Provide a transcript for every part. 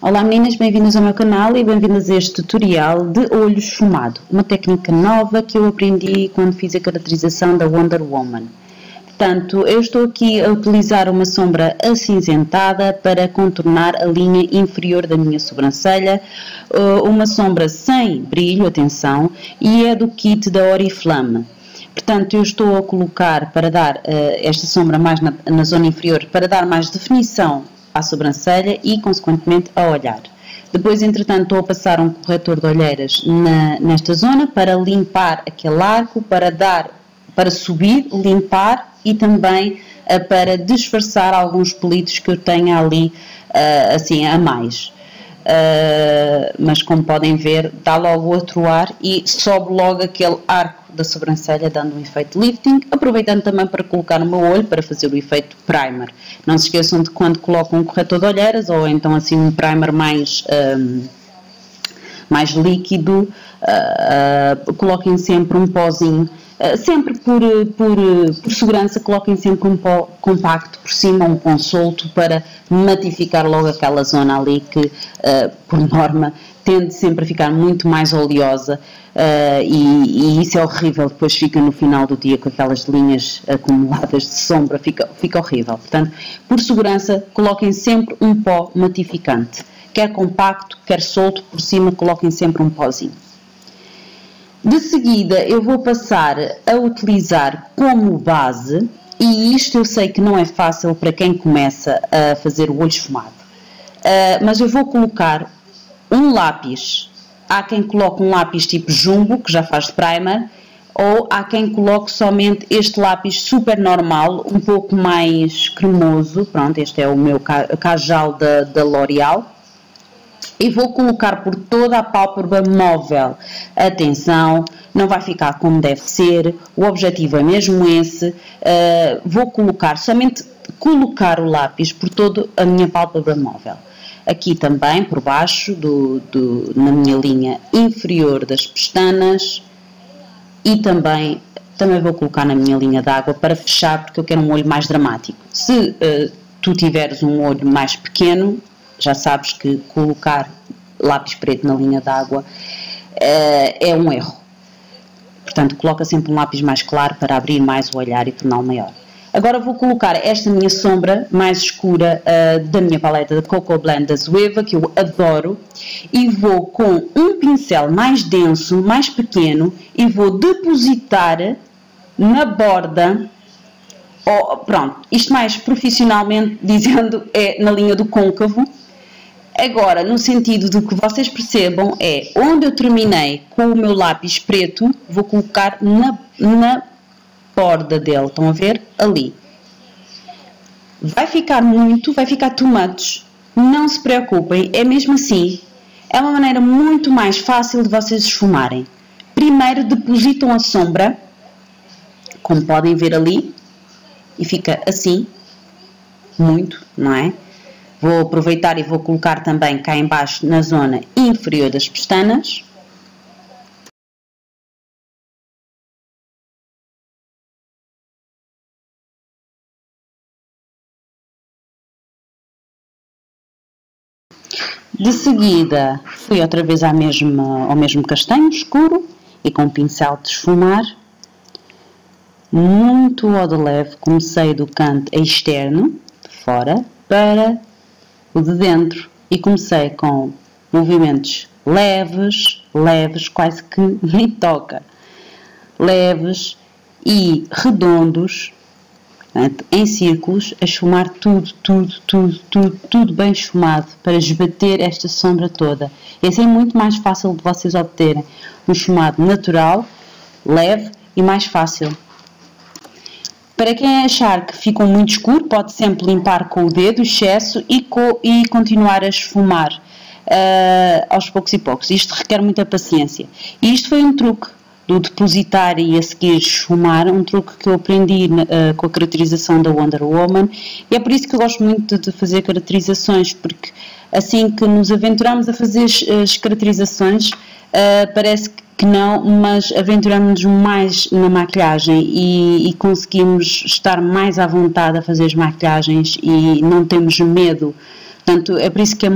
Olá meninas, bem-vindas ao meu canal e bem-vindas a este tutorial de olho esfumado, uma técnica nova que eu aprendi quando fiz a caracterização da Wonder Woman. Portanto, eu estou aqui a utilizar uma sombra acinzentada para contornar a linha inferior da minha sobrancelha, uma sombra sem brilho, atenção, e é do kit da Oriflame. Portanto, eu estou a colocar para dar esta sombra mais na zona inferior, para dar mais definição à sobrancelha e, consequentemente, ao olhar. Depois, entretanto, estou a passar um corretor de olheiras nesta zona para limpar aquele arco, para subir, limpar e também para disfarçar alguns pelitos que eu tenha ali assim a mais. Mas como podem ver, dá logo outro ar e sobe logo aquele arco da sobrancelha, dando um efeito lifting, aproveitando também para colocar no meu olho para fazer o efeito primer. Não se esqueçam de quando colocam um corretor de olheiras ou então assim um primer mais líquido, coloquem sempre um pozinho, sempre por segurança, coloquem sempre um pó compacto por cima, um pó solto, para matificar logo aquela zona ali que, por norma, tende sempre a ficar muito mais oleosa e isso é horrível, depois fica no final do dia com aquelas linhas acumuladas de sombra, fica horrível. Portanto, por segurança, coloquem sempre um pó matificante, quer compacto, quer solto, por cima coloquem sempre um pozinho. De seguida eu vou passar a utilizar como base, e isto eu sei que não é fácil para quem começa a fazer o olho esfumado, mas eu vou colocar um lápis. Há quem coloque um lápis tipo jumbo, que já faz de primer, ou há quem coloque somente este lápis super normal, um pouco mais cremoso. Pronto, este é o meu Kajal da L'Oréal. E vou colocar por toda a pálpebra móvel. Atenção, não vai ficar como deve ser, o objetivo é mesmo esse. Vou somente colocar o lápis por toda a minha pálpebra móvel. Aqui também, por baixo, na minha linha inferior das pestanas, e também vou colocar na minha linha d'água para fechar, porque eu quero um olho mais dramático. Se tu tiveres um olho mais pequeno, já sabes que colocar lápis preto na linha d'água é um erro. Portanto, coloca sempre um lápis mais claro para abrir mais o olhar e torná-lo maior. Agora vou colocar esta minha sombra mais escura da minha paleta da Cocoa Blend da Zoeva, que eu adoro, e vou com um pincel mais denso, mais pequeno, e vou depositar na borda. Pronto, isto mais profissionalmente dizendo é na linha do côncavo. Agora, no sentido de que vocês percebam, é onde eu terminei com o meu lápis preto, vou colocar na borda dele, estão a ver? Ali. Vai ficar too much, não se preocupem, é mesmo assim. É uma maneira muito mais fácil de vocês esfumarem. Primeiro depositam a sombra, como podem ver ali, e fica assim, muito, não é? Vou aproveitar e vou colocar também cá em baixo na zona inferior das pestanas. De seguida fui outra vez ao mesmo castanho escuro e com um pincel de esfumar, muito ao de leve, comecei do canto externo, de fora, para o de dentro, e comecei com movimentos leves, quase que nem toca, leves e redondos, portanto, em círculos, a esfumar tudo bem esfumado, para esbater esta sombra toda. E assim é muito mais fácil de vocês obterem um esfumado natural, leve e mais fácil. Para quem achar que ficou muito escuro, pode sempre limpar com o dedo o excesso e continuar a esfumar aos poucos e poucos. Isto requer muita paciência. E isto foi um truque do depositar e a seguir esfumar, um truque que eu aprendi com a caracterização da Wonder Woman, e é por isso que eu gosto muito de fazer caracterizações, porque assim que nos aventuramos a fazer as caracterizações, parece que não, mas aventuramos-nos mais na maquilhagem e conseguimos estar mais à vontade a fazer as maquilhagens e não temos medo Portanto, é por isso que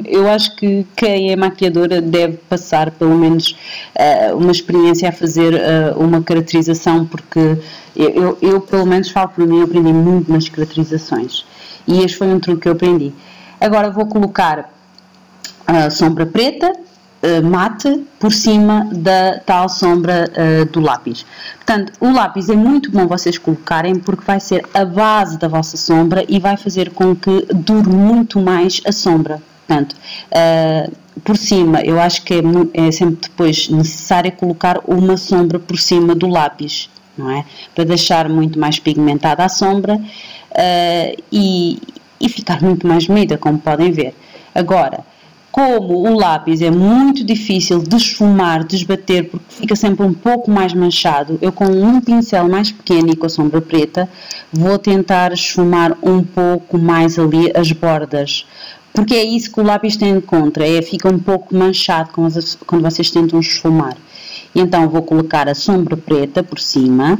eu acho que quem é maquilhadora deve passar pelo menos uma experiência a fazer uma caracterização, porque eu pelo menos falo por mim, eu aprendi muito nas caracterizações e este foi um truque que eu aprendi. Agora vou colocar a sombra preta mate por cima da tal sombra do lápis. Portanto, o lápis é muito bom vocês colocarem porque vai ser a base da vossa sombra e vai fazer com que dure muito mais a sombra. Portanto, por cima, eu acho que é sempre depois necessário colocar uma sombra por cima do lápis, não é? Para deixar muito mais pigmentada a sombra e ficar muito mais bonita, como podem ver. Agora, como o lápis é muito difícil de esfumar, de esbater, porque fica sempre um pouco mais manchado, eu com um pincel mais pequeno e com a sombra preta vou tentar esfumar um pouco mais ali as bordas, porque é isso que o lápis tem contra, fica um pouco manchado quando vocês tentam esfumar. E então vou colocar a sombra preta por cima,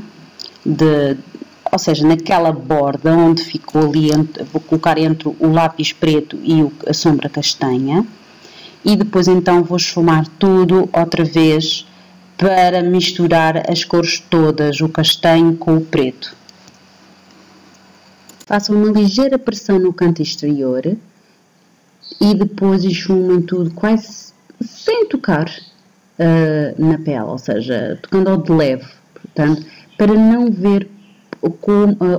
ou seja, naquela borda onde ficou ali, vou colocar entre o lápis preto e a sombra castanha. E depois então vou esfumar tudo outra vez para misturar as cores todas, o castanho com o preto. Façam uma ligeira pressão no canto exterior e depois esfumem tudo quase sem tocar na pele, ou seja, tocando ao de leve, portanto, para não ver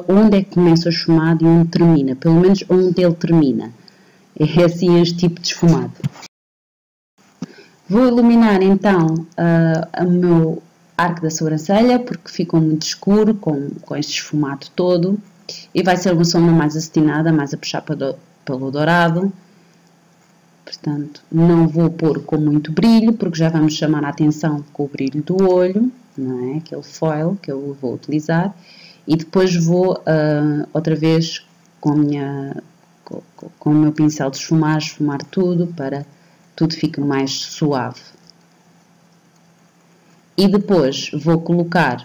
onde é que começa o esfumado e onde termina, pelo menos onde ele termina. É assim este tipo de esfumado. Vou iluminar então o meu arco da sobrancelha, porque ficou muito escuro com este esfumado todo. E vai ser uma sombra mais acetinada, mais a puxar pelo dourado. Portanto, não vou pôr com muito brilho, porque já vamos chamar a atenção com o brilho do olho, não é? Aquele foil que eu vou utilizar. E depois vou outra vez com o meu pincel de esfumar tudo para tudo fica mais suave. E depois vou colocar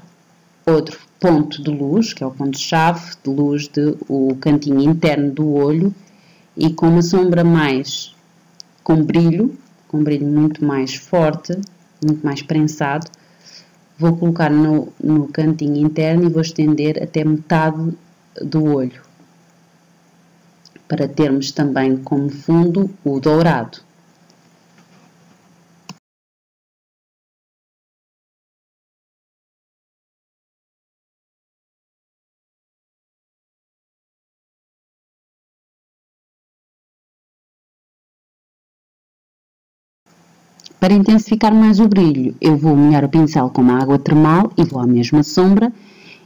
outro ponto de luz, que é o ponto-chave de luz do cantinho interno do olho, e com uma sombra mais com brilho muito mais forte, muito mais prensado, vou colocar no cantinho interno e vou estender até metade do olho, para termos também como fundo o dourado. Para intensificar mais o brilho, eu vou molhar o pincel com uma água termal e vou à mesma sombra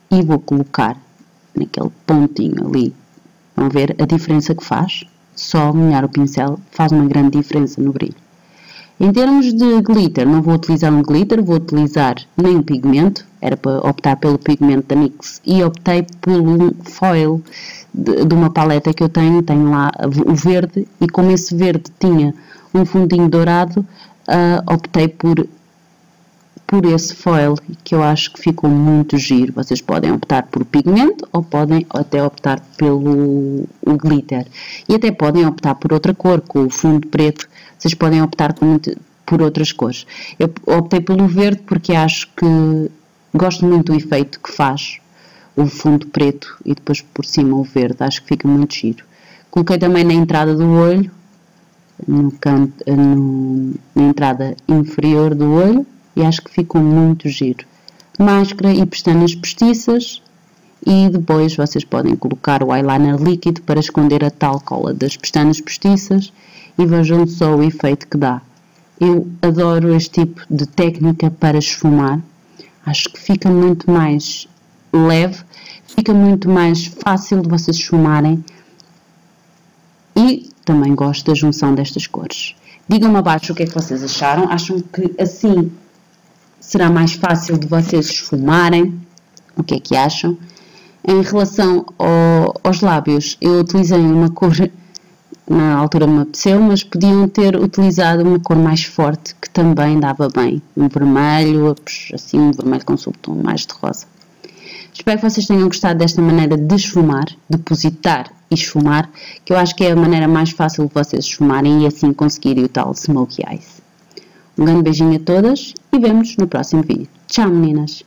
e vou colocar naquele pontinho ali. Vão ver a diferença que faz? Só molhar o pincel faz uma grande diferença no brilho. Em termos de glitter, não vou utilizar um glitter, vou utilizar nem um pigmento, era para optar pelo pigmento da NYX e optei por um foil de uma paleta que eu tenho lá o verde, e como esse verde tinha um fundinho dourado, optei por esse foil, que eu acho que ficou muito giro. Vocês podem optar por pigmento ou podem até optar pelo glitter. E até podem optar por outra cor, com o fundo preto. Vocês podem optar por outras cores. Eu optei pelo verde porque acho que gosto muito do efeito que faz o fundo preto e depois por cima o verde. Acho que fica muito giro. Coloquei também na entrada do olho, na entrada inferior do olho, e acho que ficou muito giro. Máscara e pestanas postiças, e depois vocês podem colocar o eyeliner líquido para esconder a tal cola das pestanas postiças, e vejam só o efeito que dá. Eu adoro este tipo de técnica para esfumar, acho que fica muito mais leve, fica muito mais fácil de vocês esfumarem, e também gosto da junção destas cores. Digam-me abaixo o que é que vocês acharam. Acham que assim será mais fácil de vocês esfumarem? O que é que acham? Em relação aos lábios, eu utilizei uma cor, na altura me apeteceu, mas podiam ter utilizado uma cor mais forte, que também dava bem. Um vermelho, assim um vermelho com subtom mais de rosa. Espero que vocês tenham gostado desta maneira de esfumar, depositar esfumar, que eu acho que é a maneira mais fácil de vocês esfumarem e assim conseguirem o tal Smokey Eyes. Um grande beijinho a todas e vemo-nos no próximo vídeo. Tchau, meninas!